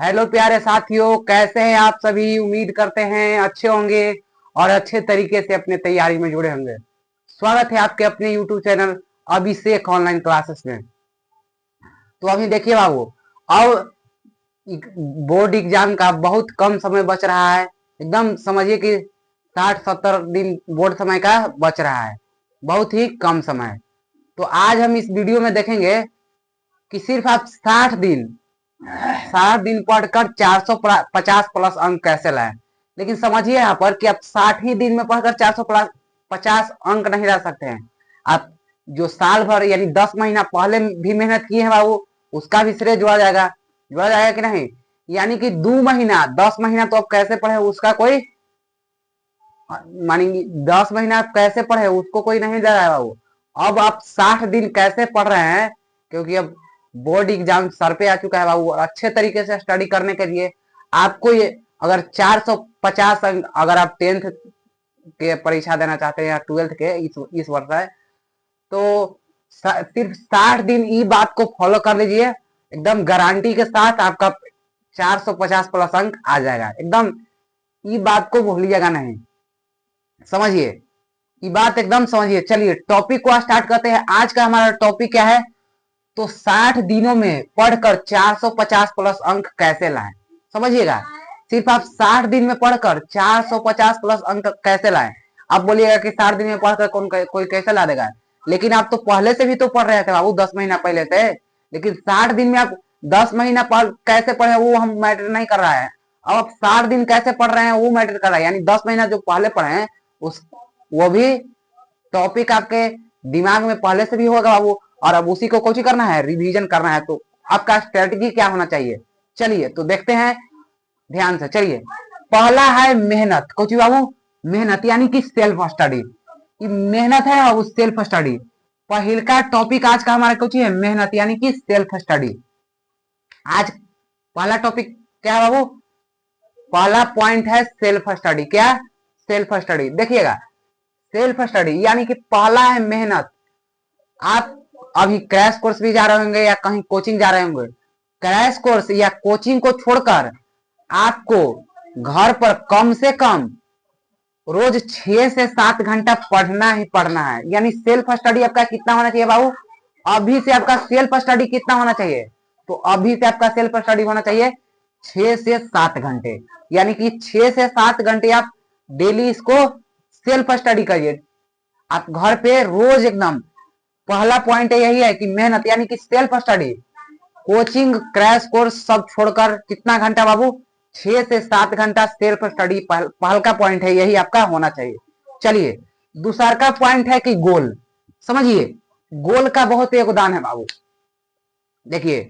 Hello प्यारे साथियों, कैसे हैं आप सभी। उम्मीद करते हैं अच्छे होंगे और अच्छे तरीके से अपने तैयारी में जुड़े होंगे। स्वागत है आपके अपने YouTube चैनल अभिषेक ऑनलाइन क्लासेस में। तो अभी देखिए बाबू, अब बोर्ड एग्जाम का बहुत कम समय बच रहा है। एकदम समझिए कि 60-70 दिन बोर्ड समय का बच रहा है, बहुत ही कम समय। तो आज हम इस वीडियो में देखेंगे कि सिर्फ आप 60 दिन पढ़कर 450 प्लस अंक कैसे लाएं। लेकिन समझिए यहाँ पर कि आप 60 ही दिन में पढ़कर 450 अंक नहीं ला सकते हैं। आप जो साल भर यानी 10 महीना पहले भी मेहनत किए हैं बाबू, उसका भी श्रेय जुड़ा जाएगा कि नहीं। यानी कि 2 महीना 10 महीना तो आप कैसे पढ़े उसका कोई मानेंगे, 10 महीना आप कैसे पढ़े उसको कोई नहीं दे रहा है बाबू। अब आप 60 दिन कैसे पढ़ रहे हैं, क्योंकि अब बोर्ड एग्जाम सर पे आ चुका है बाबू। अच्छे तरीके से स्टडी करने के लिए आपको ये अगर 450 अंक, अगर आप 10th के परीक्षा देना चाहते हैं या 12th के इस वर्ष है, तो सिर्फ 60 दिन ये बात को फॉलो कर लीजिए, एकदम गारंटी के साथ आपका 450 प्लस अंक आ जाएगा। एकदम ये बात को भूलिएगा नहीं, समझिए ये बात एकदम समझिए। चलिए टॉपिक को स्टार्ट करते हैं। आज का हमारा टॉपिक क्या है, तो 60 दिनों में पढ़कर 450 प्लस अंक कैसे लाएं। समझिएगा, सिर्फ आप 60 दिन में पढ़कर 450 प्लस अंक कैसे लाएं। आप बोलिएगा कि 60 दिन में पढ़कर कोई कैसे ला देगा, लेकिन आप तो पहले से भी तो पढ़ रहे थे बाबू, 10 महीना पहले से। लेकिन 60 दिन में आप 10 महीना कैसे पढ़े वो हम मैटर नहीं कर रहा है। अब आप 60 दिन कैसे पढ़ रहे हैं वो मैटर कर रहा है। यानी 10 महीना जो पहले पढ़े हैं उस वो भी टॉपिक आपके दिमाग में पहले से भी होगा बाबू, और अब उसी को कोचिंग करना है, रिवीजन करना है। तो आपका स्ट्रेटजी क्या होना चाहिए, चलिए तो देखते हैं ध्यान से। चलिए, पहला है मेहनत। कोचिंग बाबू, मेहनत यानी कि सेल्फ स्टडी। मेहनत है बाबू, सेल्फ स्टडी। पहला टॉपिक आज का हमारा कोचिंग है मेहनत यानी कि सेल्फ स्टडी। आज पहला टॉपिक क्या है बाबू, पहला पॉइंट है सेल्फ स्टडी। क्या, सेल्फ स्टडी। देखिएगा, सेल्फ स्टडी यानी कि पहला है मेहनत। आप अभी क्रैश कोर्स भी जा रहे होंगे या कहीं कोचिंग जा रहे होंगे, क्रैश कोर्स या कोचिंग को छोड़कर आपको घर पर कम से कम रोज 6 से 7 घंटा पढ़ना ही पढ़ना है। यानी सेल्फ स्टडी आपका कितना होना चाहिए बाबू, अभी से आपका सेल्फ स्टडी कितना होना चाहिए, तो अभी से आपका सेल्फ स्टडी होना चाहिए 6 से 7 घंटे। यानी कि 6 से 7 घंटे आप डेली इसको सेल्फ स्टडी करिए। आप घर पे रोज एकदम, पहला पॉइंट यही है कि मेहनत यानी कि self study. Coaching crash course सब छोड़कर कितना घंटा बाबू, 6 से 7 घंटा सेल्फ स्टडी पहल का पॉइंट है, यही आपका होना चाहिए। चलिए, दूसरा का पॉइंट है कि गोल। समझिए, गोल का बहुत योगदान है बाबू। देखिए,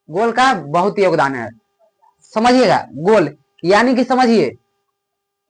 गोल का बहुत योगदान है, समझिएगा। गोल यानी कि समझिए,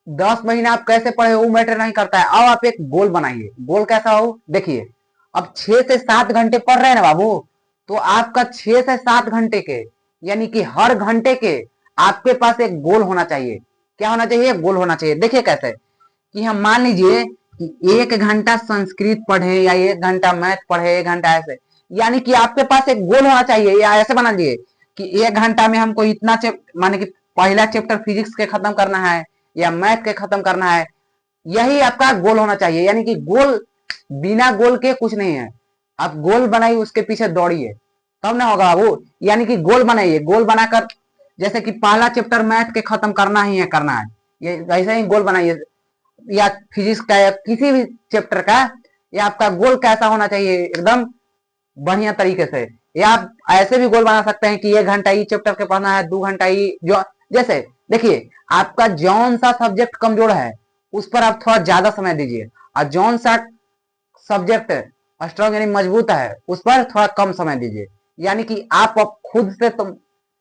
10 महीना आप कैसे पढ़े वो मैटर नहीं करता है। अब आप एक गोल बनाइए। गोल कैसा हो, देखिए, अब 6 से 7 घंटे पढ़ रहे हैं ना बाबू, तो आपका 6 से 7 घंटे के यानी कि हर घंटे के आपके पास एक गोल होना चाहिए। क्या होना चाहिए, गोल होना चाहिए। देखिए कैसे, कि हम मान लीजिए कि 1 घंटा संस्कृत पढ़े या 1 घंटा मैथ पढ़े, 1 घंटा ऐसे। यानी कि आपके पास एक गोल होना चाहिए। या ऐसे बना लीजिए कि 1 घंटा में हमको इतना माने कि पहला चैप्टर फिजिक्स के खत्म करना है या मैथ के खत्म करना है, यही आपका गोल होना चाहिए। यानी कि गोल, बिना गोल के कुछ नहीं है। आप गोल बनाइए, उसके पीछे दौड़िए, तब ना होगा बाबू। यानी कि गोल बनाइए, गोल बनाकर जैसे कि पहला चैप्टर मैथ के खत्म करना ही है, करना है, ये वैसे ही गोल बनाइए। या फिजिक्स का या किसी भी चैप्टर का, या आपका गोल कैसा होना चाहिए, एकदम बढ़िया तरीके से। या आप ऐसे भी गोल बना सकते हैं कि 1 घंटा ये चैप्टर के पढ़ना है, 2 घंटा ये जो, जैसे देखिए आपका जौन सा सब्जेक्ट कमजोर है उस पर आप थोड़ा ज्यादा समय दीजिए, और जौन सा सब्जेक्ट स्ट्रॉन्ग यानी मजबूत है उस पर थोड़ा कम समय दीजिए। यानी कि आप खुद से, तुम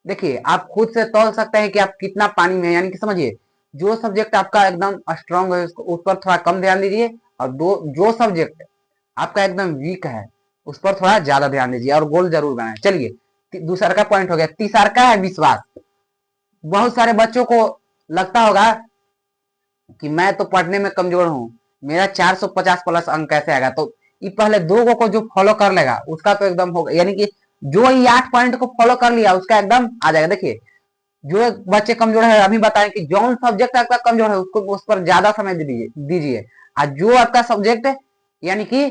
देखिए, आप खुद से तौल सकते हैं कि आप कितना पानी में है। यानी कि समझिए, जो सब्जेक्ट आपका एकदम स्ट्रांग है उस पर थोड़ा कम ध्यान दीजिए, और जो सब्जेक्ट आपका एकदम वीक है उस पर थोड़ा ज्यादा ध्यान दीजिए, और गोल जरूर बनाए। चलिए, दूसरा का पॉइंट हो गया। तीसरा का है विश्वास। बहुत सारे बच्चों को लगता होगा कि मैं तो पढ़ने में कमजोर हूँ, मेरा 450 प्लस अंक कैसे आएगा। तो ये पहले 2 को जो फॉलो कर लेगा उसका तो एकदम होगा। यानी कि जो ये 8 पॉइंट को फॉलो कर लिया उसका एकदम आ जाएगा। देखिए, जो बच्चे कमजोर है अभी बताएं कि जौन सब्जेक्ट आपका कमजोर है उसको उस पर ज्यादा समय दीजिए और जो आपका सब्जेक्ट यानी कि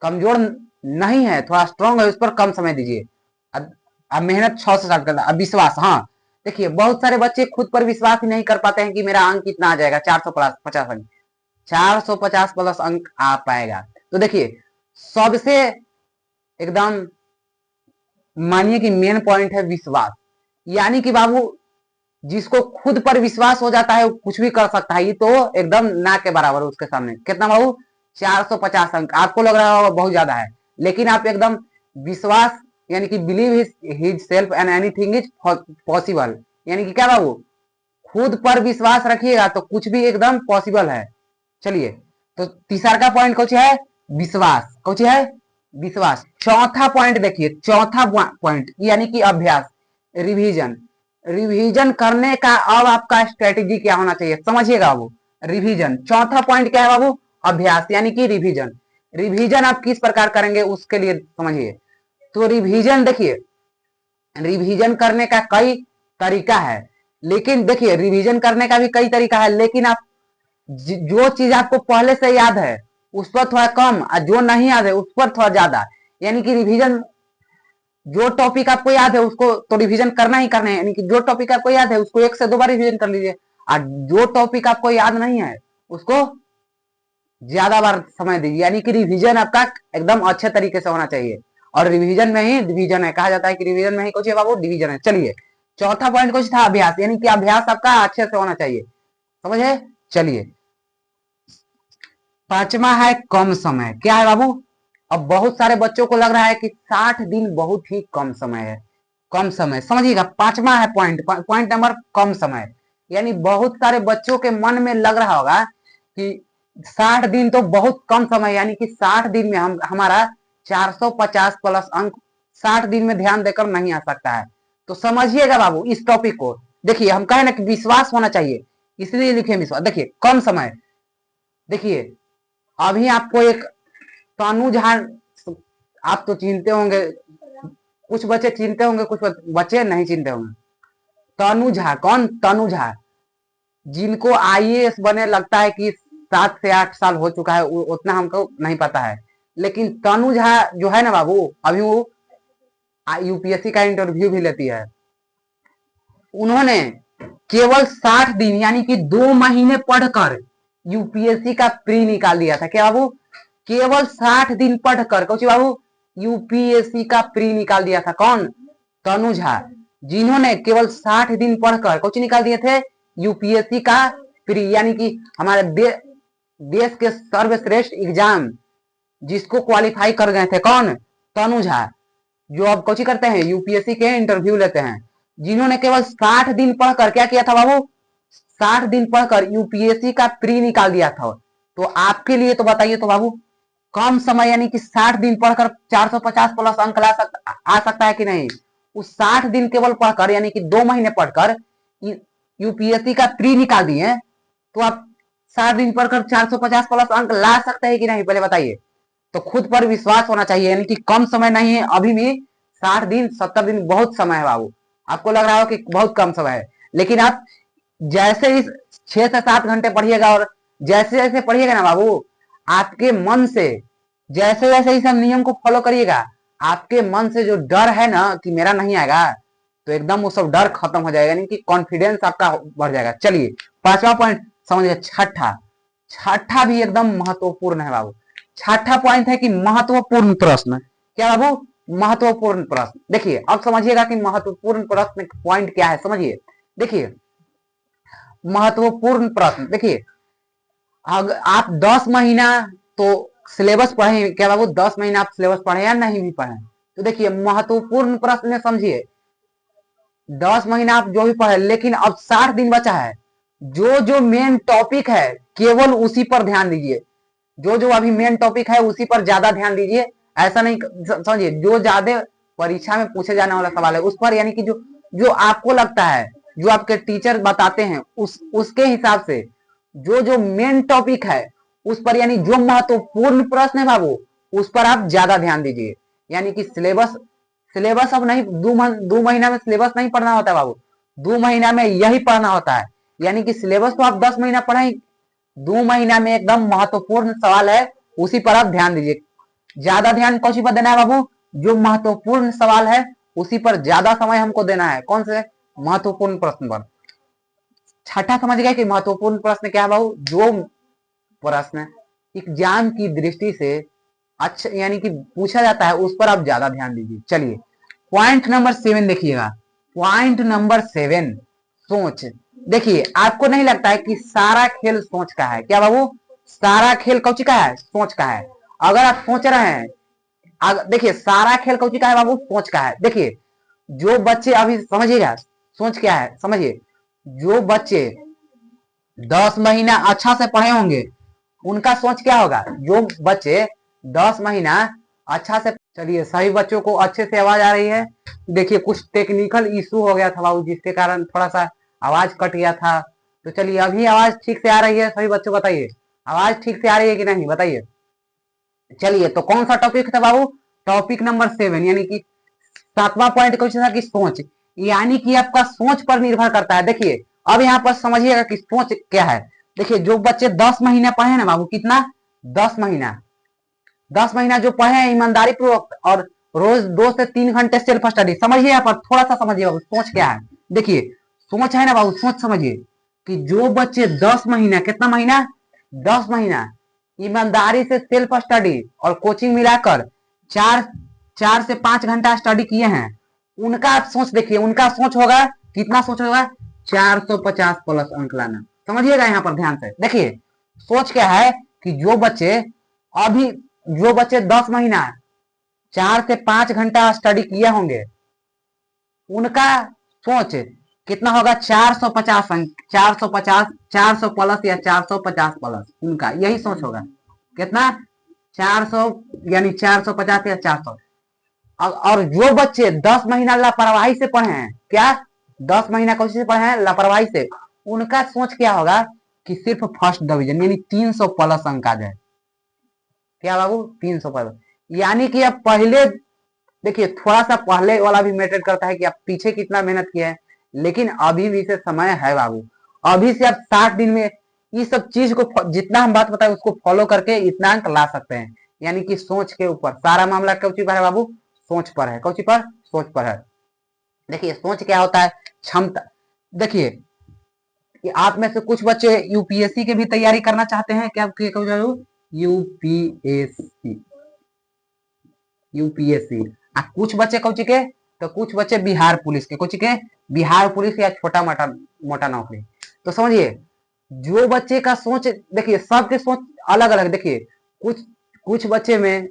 कमजोर नहीं है, थोड़ा स्ट्रांग है, उस पर कम समय दीजिए। अब मेहनत 6 से स्टार्ट करना। अब विश्वास, हाँ देखिए बहुत सारे बच्चे खुद पर विश्वास ही नहीं कर पाते हैं कि मेरा अंक कितना आ जाएगा, 450 अंक, 450 प्लस अंक आ पाएगा। तो देखिए सबसे एकदम मानिए कि मेन पॉइंट है विश्वास, यानी कि बाबू जिसको खुद पर विश्वास हो जाता है वो कुछ भी कर सकता है, ये तो एकदम ना के बराबर है उसके सामने। कितना बाबू? 450 अंक। आपको लग रहा होगा बहुत ज्यादा है, लेकिन आप एकदम विश्वास यानी कि believe his self and anything is possible, यानी कि क्या बाबू खुद पर विश्वास रखिएगा तो कुछ भी एकदम पॉसिबल है। चलिए तो तीसरा का पॉइंट कौन है? विश्वास। कौन है? विश्वास। चौथा पॉइंट देखिए, चौथा पॉइंट यानी कि अभ्यास, रिवीजन। रिवीजन करने का अब आपका स्ट्रेटेजी क्या होना चाहिए समझिएगा बाबू। रिवीजन, चौथा पॉइंट क्या है बाबू? अभ्यास यानी कि रिवीजन। रिवीजन आप किस प्रकार करेंगे उसके लिए समझिए। तो रिवीजन देखिए, रिवीजन करने का कई तरीका है, लेकिन देखिए रिवीजन करने का भी कई तरीका है, लेकिन आप जो चीज आपको पहले से याद है उस पर थोड़ा कम और जो नहीं याद है उस पर थोड़ा ज्यादा, यानी कि रिवीजन जो टॉपिक आपको याद है उसको तो रिवीजन करना ही करना है, यानी कि जो टॉपिक आपको याद है उसको 1 से 2 बार रिवीजन कर लीजिए, और जो टॉपिक आपको याद नहीं है उसको ज्यादा बार समय दीजिए, यानी कि रिवीजन आपका एकदम अच्छे तरीके से होना चाहिए। और रिवीजन में ही डिवीजन है, कहा जाता है कि रिवीजन में ही कुछ है बाबू डिवीजन है। चलिए चौथा पॉइंट कुछ था अभ्यास, यानी कि अभ्यास आपका अच्छे से होना चाहिए, समझे। चलिए पांचवा है कम समय। क्या है बाबू? अब बहुत सारे बच्चों को लग रहा है कि 60 दिन बहुत ही कम समय है। कम समय समझिएगा, पांचवा है पॉइंट, पॉइंट नंबर कम समय। यानी बहुत सारे बच्चों के मन में लग रहा होगा कि 60 दिन तो बहुत कम समय, यानी कि 60 दिन में हम हमारा 450 प्लस अंक 60 दिन में ध्यान देकर नहीं आ सकता है। तो समझिएगा बाबू इस टॉपिक को। देखिए हम कहे ना कि विश्वास होना चाहिए, इसलिए लिखे विश्वास। देखिए कम समय, देखिए अभी आपको एक तनु झा, आप तो चिंते होंगे, कुछ बच्चे चिंते होंगे, कुछ बच्चे नहीं चिंते होंगे। तनु झा, कौन? तनु झा, जिनको आईएएस बने लगता है कि 7 से 8 साल हो चुका है, उतना हमको नहीं पता है, लेकिन तनु झा जो है ना बाबू अभी वो यूपीएससी का इंटरव्यू भी लेती है। उन्होंने केवल 60 दिन यानी कि 2 महीने पढ़कर यूपीएससी का प्री निकाल दिया था। क्या बाबू? केवल 60 दिन पढ़कर कौन बाबू यूपीएससी का प्री निकाल दिया था। कौन? तनु झा, जिन्होंने केवल 60 दिन पढ़कर कौन निकाल दिए थे? यूपीएससी का प्री, यानी कि हमारे देश के सर्वश्रेष्ठ एग्जाम जिसको क्वालिफाई कर गए थे। कौन? तनु झा, जो अब कोची करते हैं यूपीएससी के इंटरव्यू लेते हैं, जिन्होंने केवल 60 दिन पढ़कर क्या किया था बाबू? 60 दिन पढ़कर यूपीएससी का प्री निकाल दिया था। तो आपके लिए तो बताइए तो बाबू कम समय यानी कि 60 दिन पढ़कर 450 प्लस अंक आ सकता है कि नहीं? उस 60 दिन केवल पढ़कर यानी कि 2 महीने पढ़कर यूपीएससी का प्री निकाल दिए, तो आप 60 दिन पढ़कर 450 प्लस अंक ला सकते हैं कि नहीं पहले बताइए। तो खुद पर विश्वास होना चाहिए, यानी कि कम समय नहीं है, अभी भी 60 दिन 70 दिन बहुत समय है बाबू। आपको लग रहा हो कि बहुत कम समय है, लेकिन आप जैसे इस 6 से 7 घंटे पढ़िएगा और जैसे जैसे पढ़िएगा ना बाबू, आपके मन से जैसे जैसे इस नियम को फॉलो करिएगा, आपके मन से जो डर है ना कि मेरा नहीं आएगा, तो एकदम वो सब डर खत्म हो जाएगा, यानी कि कॉन्फिडेंस आपका बढ़ जाएगा। चलिए पांचवा पॉइंट समझिए। छठा, छठा भी एकदम महत्वपूर्ण है बाबू। छठा पॉइंट है कि महत्वपूर्ण प्रश्न। क्या बाबू? महत्वपूर्ण प्रश्न। देखिए अब समझिएगा कि महत्वपूर्ण प्रश्न पॉइंट क्या है, समझिए। देखिए महत्वपूर्ण प्रश्न, देखिए अगर आप 10 महीना तो सिलेबस पढ़े क्या बाबू? 10 महीना आप सिलेबस पढ़े या नहीं भी पढ़े, तो देखिए महत्वपूर्ण प्रश्न में समझिए 10 महीना आप जो भी पढ़े, लेकिन अब 60 दिन बचा है, जो जो मेन टॉपिक है केवल उसी पर ध्यान दीजिए। जो जो अभी मेन टॉपिक है उसी पर ज्यादा ध्यान दीजिए। ऐसा नहीं समझिए जो ज्यादा परीक्षा में पूछे जाने वाला सवाल है उस पर, यानी कि जो जो आपको लगता है, जो आपके टीचर बताते हैं उसके हिसाब से जो जो मेन टॉपिक है उस पर, यानी जो महत्वपूर्ण प्रश्न है बाबू उस पर आप ज्यादा ध्यान दीजिए। यानी कि सिलेबस सिलेबस अब नहीं, 2 महीना में सिलेबस नहीं पढ़ना होता बाबू। 2 महीना में यही पढ़ना होता है। यानी कि सिलेबस तो आप 10 महीना पढ़े, 2 महीना में एकदम महत्वपूर्ण सवाल है, उसी पर आप ध्यान दीजिए। ज्यादा ध्यान कौन सी पर देना है बाबू? जो महत्वपूर्ण सवाल है उसी पर ज्यादा समय हमको देना है। कौन से महत्वपूर्ण प्रश्न पर? छठा समझ गए कि महत्वपूर्ण प्रश्न क्या है बाबू? जो प्रश्न एग्जाम की दृष्टि से अच्छा यानी कि पूछा जाता है उस पर आप ज्यादा ध्यान दीजिए। चलिए पॉइंट नंबर 7 देखिएगा। पॉइंट नंबर 7 सोच। देखिए आपको नहीं लगता है कि सारा खेल सोच का है? क्या बाबू? सारा खेल कौची का है? सोच का है। अगर आप सोच रहे हैं, देखिए सारा खेल कौची का है बाबू? सोच का है। देखिए जो बच्चे अभी समझिएगा सोच क्या है, समझिए। जो बच्चे 10 महीना अच्छा से पढ़े होंगे उनका सोच क्या होगा? जो बच्चे 10 महीना अच्छा से, चलिए सभी बच्चों को अच्छे से आवाज आ रही है। देखिए कुछ टेक्निकल इशू हो गया था बाबू, जिसके कारण थोड़ा सा आवाज कट गया था। तो चलिए अभी आवाज ठीक से आ रही है सभी बच्चों? बताइए आवाज ठीक से आ रही है कि नहीं, बताइए। चलिए तो कौन सा टॉपिक था बाबू? टॉपिक नंबर 7 यानी कि 7वां पॉइंट क्वेश्चन था कि सोच, यानी कि आपका सोच पर निर्भर करता है। देखिए अब यहाँ पर समझिएगा कि सोच क्या है। देखिए जो बच्चे 10 महीना पढ़े ना बाबू, कितना? 10 महीना, 10 महीना जो पढ़े हैं ईमानदारी पूर्वक और रोज 2 से 3 घंटे सेल्फ स्टडी, समझिए यहाँ पर थोड़ा सा समझिए बाबू सोच क्या है। देखिए सोच है ना बाबू, सोच समझिए कि जो बच्चे 10 महीना, कितना महीना? 10 महीना ईमानदारी से सेल्फ स्टडी और कोचिंग मिलाकर 4 से 5 घंटा स्टडी किए हैं, उनका आप सोच देखिए। उनका सोच होगा कितना? सोच होगा 450 प्लस अंक लाना। समझिएगा यहाँ पर ध्यान से। देखिए सोच क्या है कि अभी जो बच्चे 10 महीना 4 से 5 घंटा स्टडी किए होंगे उनका सोच कितना होगा? 450 अंक, 450, 400 प्लस या 450 प्लस, उनका यही सोच होगा। कितना? 400 यानी 450 या 400। और जो बच्चे 10 महीना लापरवाही से पढ़े हैं, क्या 10 महीना कोशिश से पढ़े हैं लापरवाही से, उनका सोच क्या होगा कि सिर्फ फर्स्ट डिवीजन यानी 300 प्लस अंक आ जाए। क्या बाबू? 300 प्लस। यानी कि अब पहले देखिए थोड़ा सा पहले वाला भी मैटर करता है कि आप पीछे कितना मेहनत किया है, लेकिन अभी भी से समय है बाबू। अभी से आप 60 दिन में इस सब चीज को, जितना हम बात बताए उसको फॉलो करके इतना अंक ला सकते हैं। यानी कि सोच के ऊपर सारा मामला कौची पर है बाबू? सोच पर है। कौची पर? सोच पर है। देखिए सोच क्या होता है? क्षमता। देखिए कि आप में से कुछ बच्चे यूपीएससी की भी तैयारी करना चाहते हैं क्या? UPSC, UPSC. कुछ बच्चे कौची के? तो कुछ बच्चे बिहार पुलिस के। कौची के? बिहार पुलिस या छोटा मोटा मोटा नौकरी। तो समझिए जो बच्चे का सोच, देखिए सबके सोच अलग अलग। देखिए कुछ कुछ बच्चे में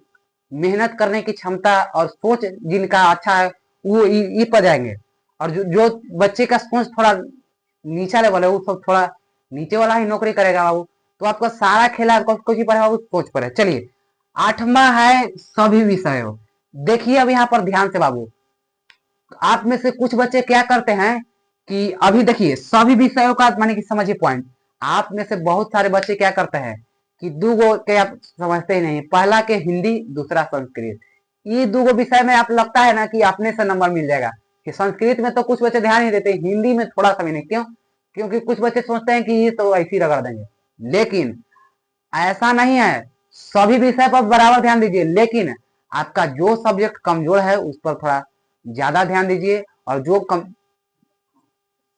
मेहनत करने की क्षमता और सोच जिनका अच्छा है वो ई पर जाएंगे, और जो बच्चे का सोच थोड़ा नीचा लेवल है वो सब थोड़ा नीचे वाला ही नौकरी करेगा बाबू। तो आपका सारा खेला कुछ पर है बाबू? सोच पर है। चलिए 8वां है सभी विषयों। देखिए अब यहाँ पर ध्यान से बाबू, आप में से कुछ बच्चे क्या करते हैं कि अभी देखिए सभी विषयों का माने कि समझिए पॉइंट। आप में से बहुत सारे बच्चे क्या करते हैं कि दो गो के आप समझते ही नहीं, पहला के हिंदी, दूसरा संस्कृत। ये दो गो विषय में आप लगता है ना कि अपने से नंबर मिल जाएगा। कि संस्कृत में तो कुछ बच्चे ध्यान नहीं देते, हिंदी में थोड़ा सा भी नहीं। क्यों? क्योंकि कुछ बच्चे सोचते हैं कि ये तो ऐसे ही रगड़ देंगे, लेकिन ऐसा नहीं है। सभी विषय पर बराबर ध्यान दीजिए, लेकिन आपका जो सब्जेक्ट कमजोर है उस पर थोड़ा ज्यादा ध्यान दीजिए, और जो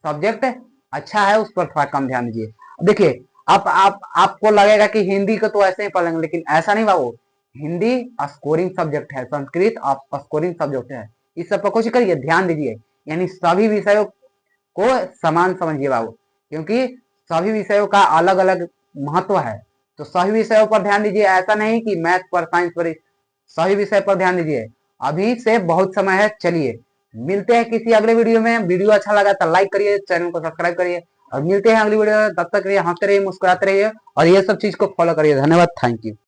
सब्जेक्ट अच्छा है उस पर थोड़ा कम ध्यान दीजिए। देखिए आपको लगेगा कि हिंदी को तो ऐसे ही पढ़ लेंगे, लेकिन ऐसा नहीं बाबू। हिंदी स्कोरिंग सब्जेक्ट है, संस्कृत स्कोरिंग सब्जेक्ट है। इस सब पर कोशिश करिए, ध्यान दीजिए। यानी सभी विषयों को समान समझिए बाबू, क्योंकि सभी विषयों का अलग अलग महत्व है। तो सभी विषयों पर ध्यान दीजिए, ऐसा नहीं कि मैथ पर, साइंस पर, सभी विषय पर ध्यान दीजिए। अभी से बहुत समय है। चलिए मिलते हैं किसी अगले वीडियो में। वीडियो अच्छा लगा तो लाइक करिए, चैनल को सब्सक्राइब करिए, और मिलते हैं अगली वीडियो में। तब तक रहिए, हंसते रहिए, मुस्कुराते रहिए, और ये सब चीज को फॉलो करिए। धन्यवाद, थैंक यू।